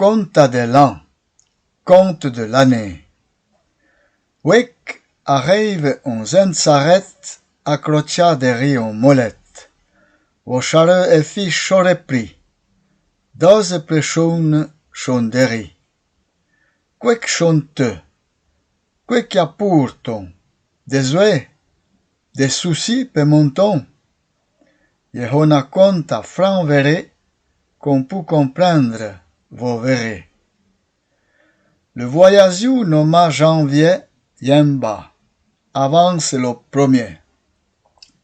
conta de l'an, conte de l'année. Wec arrive on zensaret accrocia deri on molet. O chare e fi chore pri, doze plechon chon deri. Quec chonte, quec ya pourton, désolé, des soucis pe monton. Je hona conta franc verré, qu'on peut comprendre vos verrez. Le voyageur nomma janvier Yemba, avance le premier.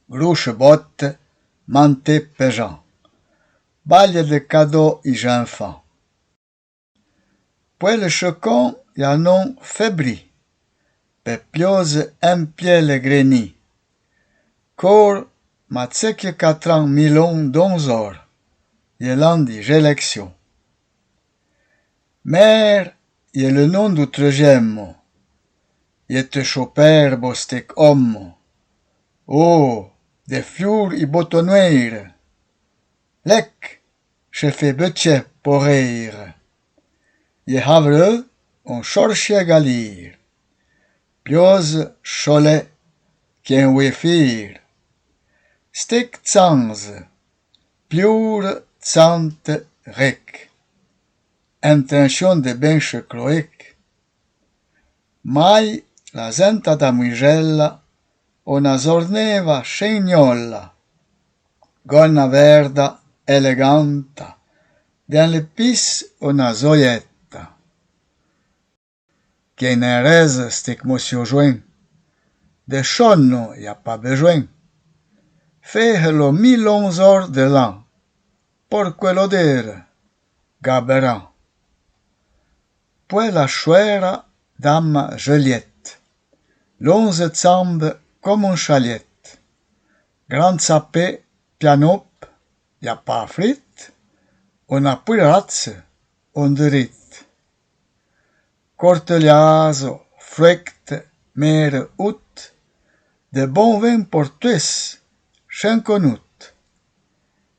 Grouche botte, manté pégeant. Balle de cadeaux et enfants. Puis le chocon y a non fébri, pepiose un pied le greni. Cor ma que 4 ans milon d'onzor, y l'andi j'élection. Mère, y le nom d'outre-gemmo, y te choper bostec homme. Oh, de fleurs y botonuire. Lec, je fais betche pour rire. Y havre, on cherche galir. Piose cholet, qu'un wefir. Stek zanz, pure zant rec. Intention de benche croec. Mai la zenta da muigella, una zorneva scegnolla. Gonna verda, eleganta, dans le pis una zoietta. Qui ne reze stek monsieur joint. De chonno y a pas besoin. Fais lo 1011 heures de l'an, por quello dire, gaberan. Puis la chouera dame Juliette, l'11 zambe comme un chaliette. Grand sapé, pianop, y a pas frit, on a pui razze, on dirit. Corteliazo, fruct, mere ut, de bon vin pour tous, Schenconut.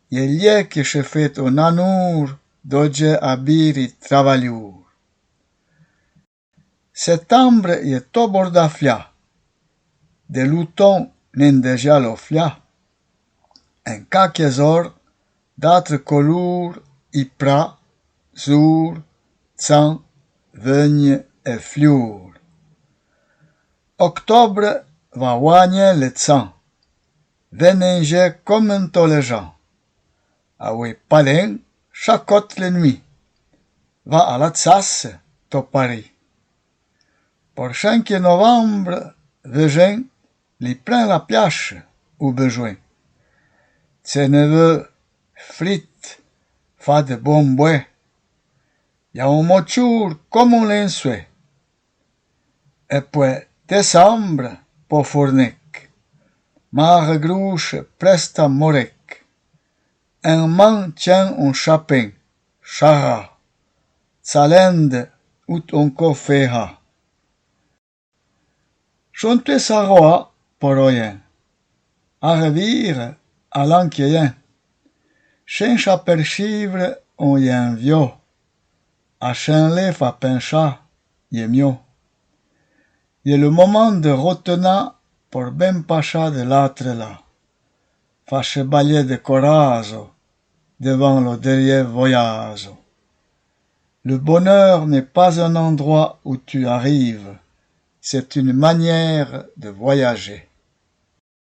E gli che se fet un anur doge abiri travaliur. Settembre e tobor da flia. De l'outon nen deja lo flia. En quelques heures d'atre colur i pra, zur, tsan, vegne e fliur. Octobre va oagne le tsan. Veninger comme un tolégeant. Ah oui, palin, chacotte les nuits. Va à l'Alsace, to Paris. Pour 5 novembre, Végin, li prend la piache, ou besoin. Ses neveux, frites, fa de bon bois. Y a un mochur comme un linsuet. Et puis, décembre, pour fournic. Mare grouche presta morec. Un man tient un chapin, chara. Salende ut un cofeha. Chonte saroa por oyen. A revire à l'enquien. Chen chaperchivre on yen vio. A chenle fa pencha, y mieux. Y le moment de retenant por ben pacha de l'âtre là. Fa chevalier de corazo devant le derrière voyage. Le bonheur n'est pas un endroit où tu arrives, c'est une manière de voyager.